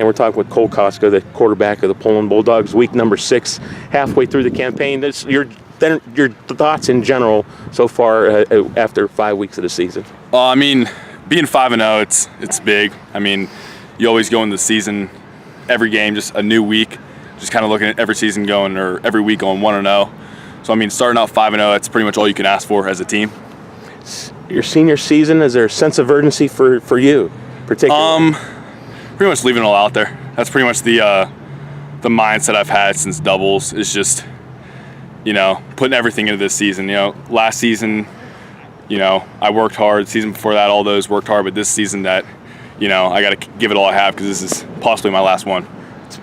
and we're talking with Cole Kosco, the quarterback of the Poland Bulldogs, week number 6, halfway through the campaign. Your thoughts in general so far after 5 weeks of the season? I mean, being 5-0, it's big. I mean, you always go into the season, every game, just a new week, just kind of looking at every season going, or every week going 1-0. So, I mean, starting out 5-0, that's pretty much all you can ask for as a team. Your senior season, is there a sense of urgency for you, particularly? Pretty much leaving it all out there. That's pretty much the mindset I've had since doubles, is just, putting everything into this season. Last season, I worked hard. The season before that, all those worked hard. But this season, I got to give it all I have, because this is possibly my last one.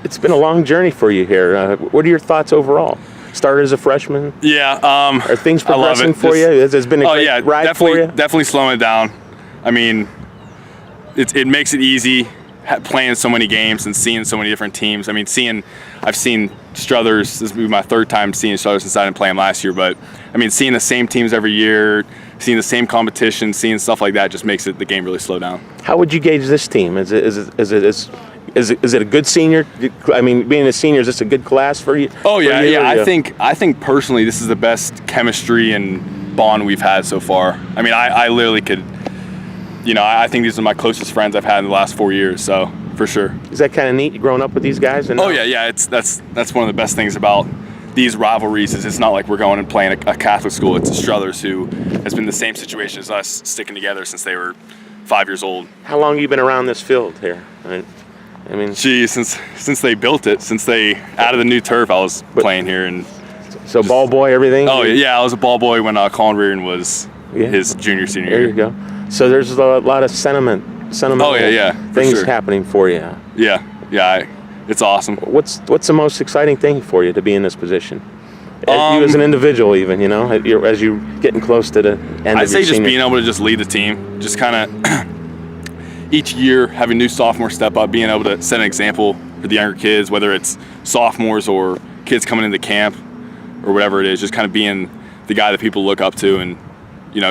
It's been a long journey for you here. What are your thoughts overall? Started as a freshman. Yeah. Are things progressing for you? Has been a great ride for you? Definitely slowing it down. I mean, it makes it easy playing so many games and seeing so many different teams. I mean, I've seen Struthers. This will be my 3rd time seeing Struthers since I didn't play them last year. But I mean, seeing the same teams every year, seeing the same competition, seeing stuff like that just makes the game really slow down. How would you gauge this team? Is it a good senior? I mean, being a senior, is this a good class for you? Oh yeah, yeah. I think personally, this is the best chemistry and bond we've had so far. I mean, I literally could, I think these are my closest friends I've had in the last 4 years. So for sure. Is that kind of neat? Growing up with these guys? Oh yeah. That's one of the best things about these rivalries. Is it's not like we're going and playing a Catholic school. It's Struthers, who has been in the same situation as us, sticking together since they were 5 years old. How long have you been around this field here? I mean, since they built it, since they added the new turf, I was playing here. And so ball boy, everything? Oh, yeah, I was a ball boy when Colin Reardon was his senior year. There you go. So there's a lot of sentimental things happening for you. Yeah, it's awesome. What's the most exciting thing for you to be in this position? You as an individual, even, as you're getting close to the end of your I'd say just senior. being able to just lead the team, just kind of each year having new sophomores step up, being able to set an example for the younger kids, whether it's sophomores or kids coming into camp or whatever it is, just kind of being the guy that people look up to, and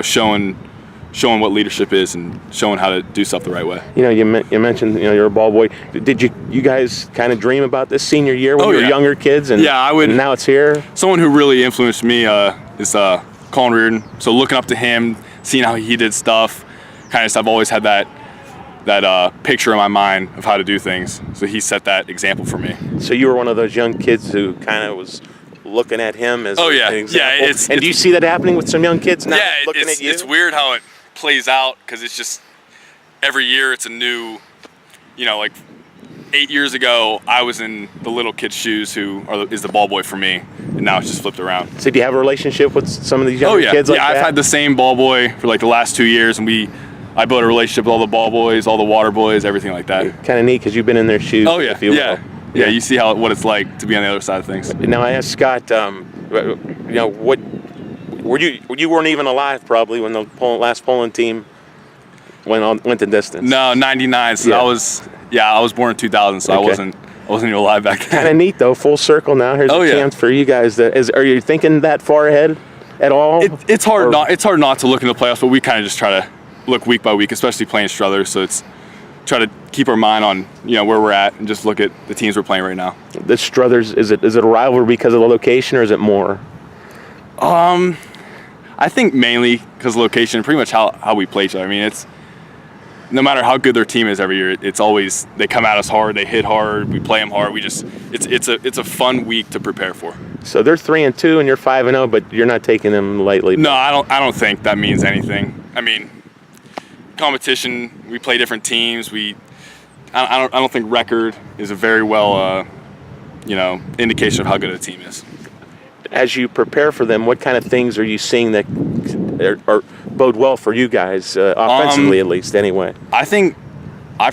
showing what leadership is and showing how to do stuff the right way. You mentioned you're a ball boy. Did you guys kind of dream about this senior year when you were younger kids? And I would. And now it's here. Someone who really influenced me is Colin Reardon. So looking up to him, seeing how he did stuff, I've always had that picture in my mind of how to do things. So he set that example for me. So you were one of those young kids who kind of was looking at him as an example. Do you see that happening with some young kids now looking at you? It's weird how it plays out, because it's just every year it's a new, like 8 years ago I was in the little kid's shoes who is the ball boy for me, and now it's just flipped around. So do you have a relationship with some of these younger kids like that? I've had the same ball boy for like the last 2 years, and I built a relationship with all the ball boys, all the water boys, everything like that. Kind of neat, because you've been in their shoes. Oh yeah, if you will. Yeah, you see what it's like to be on the other side of things. Now I asked Scott, what you weren't even alive probably when the last Poland team went the distance. No, 99. So I was born in 2000, so I wasn't even alive back then. Kind of neat though, full circle now. Here's a chance for you guys. Are you thinking that far ahead at all? It's hard not to look in the playoffs, but we kind of just try to look week by week, especially playing Struthers. So it's try to keep our mind on where we're at and just look at the teams we're playing right now. The Struthers, is it a rivalry because of the location, or is it more? I think mainly because of location, pretty much how we play each other. I mean, it's no matter how good their team is every year, it's always they come at us hard, they hit hard, we play them hard. It's a fun week to prepare for. So they're 3-2 and you're 5-0, but you're not taking them lightly. No, I don't think that means anything. I mean, competition, we play different teams. I don't think record is a very well indication of how good a team is. As you prepare for them, what kind of things are you seeing that are bode well for you guys, offensively at least, anyway? I'm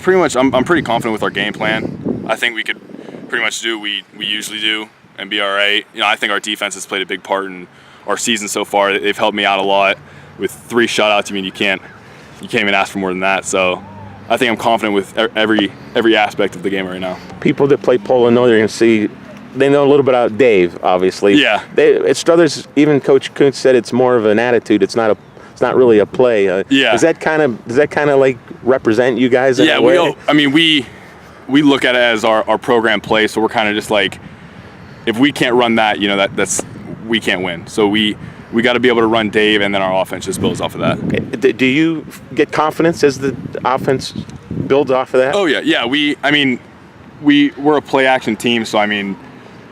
pretty confident with our game plan. I think we could pretty much do what we usually do and be all right. I think our defense has played a big part in our season so far. They've helped me out a lot with 3 shutouts. I mean, you can't even ask for more than that. So I think I'm confident with every aspect of the game right now. People that play polo know they're going to see. They know a little bit about Dave, obviously. Yeah. At Struthers, even Coach Kuntz said it's more of an attitude. It's not really a play. Yeah. Does that kind of like represent you guys in a way? we look at it as our program play. So we're kind of just like, if we can't run that, that's we can't win. So we got to be able to run Dave, and then our offense just builds off of that. Do you get confidence as the offense builds off of that? Oh yeah. We're a play action team, so I mean,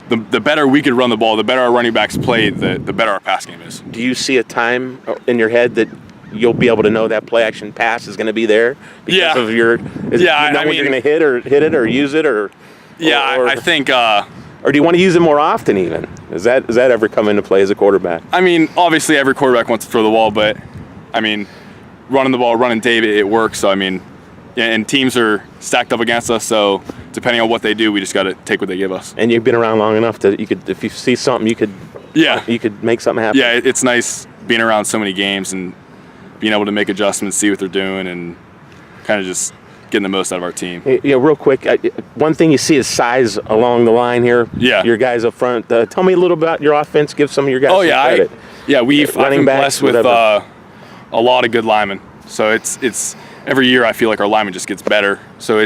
the better we could run the ball, the better our running backs play, the better our pass game is. Do you see a time in your head that you'll be able to know that play action pass is going to be there because of your? When you're going to hit it or use it or? Yeah, I think. Or do you want to use it more often even? Does that ever come into play as a quarterback? I mean, obviously every quarterback wants to throw the ball, but I mean, running the ball, running Dave, it works. So I mean, yeah, and teams are stacked up against us, so depending on what they do, we just got to take what they give us. And you've been around long enough that if you see something, you could make something happen. Yeah, it's nice being around so many games and being able to make adjustments, see what they're doing, and kind of just getting the most out of our team. Yeah, real quick, one thing you see is size along the line here. Yeah. Your guys up front. Tell me a little about your offense. Give some of your guys some credit. I've been blessed with a lot of good linemen. So it's every year I feel like our linemen just gets better. So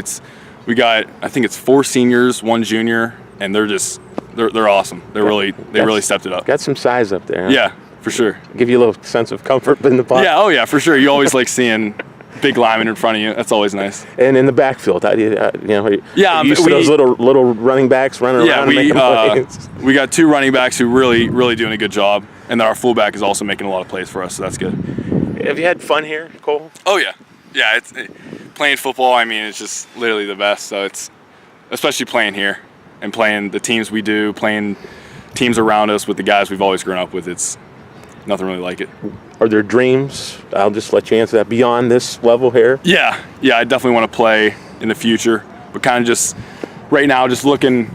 we got, I think it's 4 seniors, 1 junior, and they're awesome. They really stepped it up. Got some size up there. Huh? Yeah, for sure. Give you a little sense of comfort in the pocket. Yeah, oh yeah, for sure. You always like seeing big linemen in front of you. That's always nice. And in the backfield, how do you used to those little running backs running around and making plays? We got 2 running backs who really doing a good job, and then our fullback is also making a lot of plays for us, so that's good. Have you had fun here, Cole? Oh yeah. It's playing football. I mean, it's just literally the best. So it's especially playing here and playing the teams we do, playing teams around us with the guys we've always grown up with. It's nothing really like it. Are there dreams? I'll just let you answer that. Beyond this level here? Yeah. I definitely want to play in the future, but kind of just right now, just looking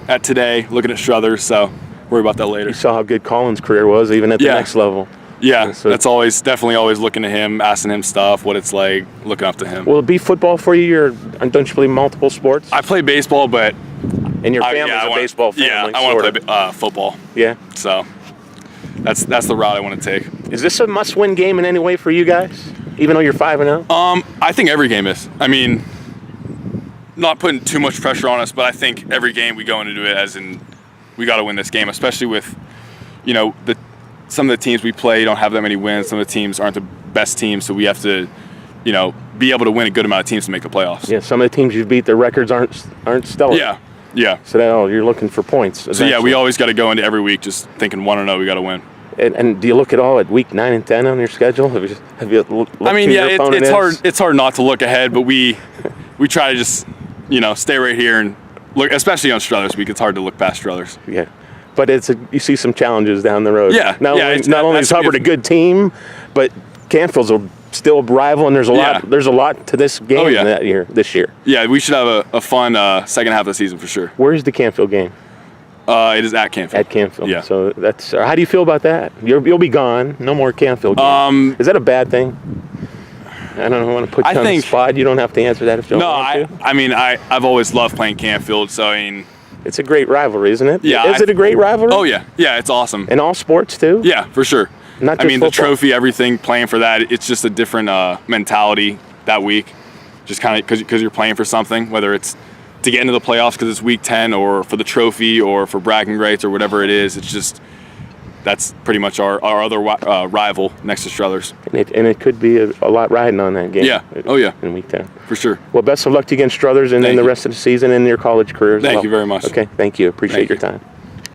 at today, looking at Struthers. So worry about that later. You saw how good Colin's career was, even at the next level. Yeah, so that's definitely always looking to him, asking him stuff, what it's like, looking up to him. Will it be football for you, don't you play multiple sports? I play baseball, but... And your family's a baseball family, I want to play football. Yeah. So that's the route I want to take. Is this a must-win game in any way for you guys, even though you're 5-0? I think every game is. I mean, not putting too much pressure on us, but I think every game we go into it as in we got to win this game, especially with, some of the teams we play don't have that many wins. Some of the teams aren't the best teams, so we have to, be able to win a good amount of teams to make the playoffs. Yeah, some of the teams you've beat, their records aren't stellar. Yeah. So you're looking for points. Eventually. So we always got to go into every week just thinking 1-0, we got to win. And do you look at all at week 9 and 10 on your schedule? Have you looked it's hard. It's hard not to look ahead, but we try to just stay right here and look, especially on Struthers week. It's hard to look past Struthers. Yeah. But you see some challenges down the road. Yeah. Not only is Hubbard a good team, but Canfield's still a rival, and there's a lot to this game this year. Yeah, we should have a fun second half of the season for sure. Where's the Canfield game? It is at Canfield. At Canfield. Yeah. So that's how do you feel about that? You'll be gone. No more Canfield game. Is that a bad thing? I don't want to put you on the spot. You don't have to answer that if you don't want to. I mean, I've always loved playing Canfield, so I mean. It's a great rivalry, isn't it? Yeah. Is it a great rivalry? Oh, yeah. Yeah, it's awesome. In all sports, too? Yeah, for sure. Not just the trophy, everything, playing for that, it's just a different mentality that week. Just kind of because you're playing for something, whether it's to get into the playoffs because it's week 10 or for the trophy or for bragging rights or whatever it is. It's just that's pretty much our other rival next to Struthers. And it could be a lot riding on that game. Yeah. Oh, yeah. In week 10. For sure. Well, best of luck to you against Struthers and then the rest of the season and your college career as well. Thank you very much. Okay. Thank you. Appreciate your time.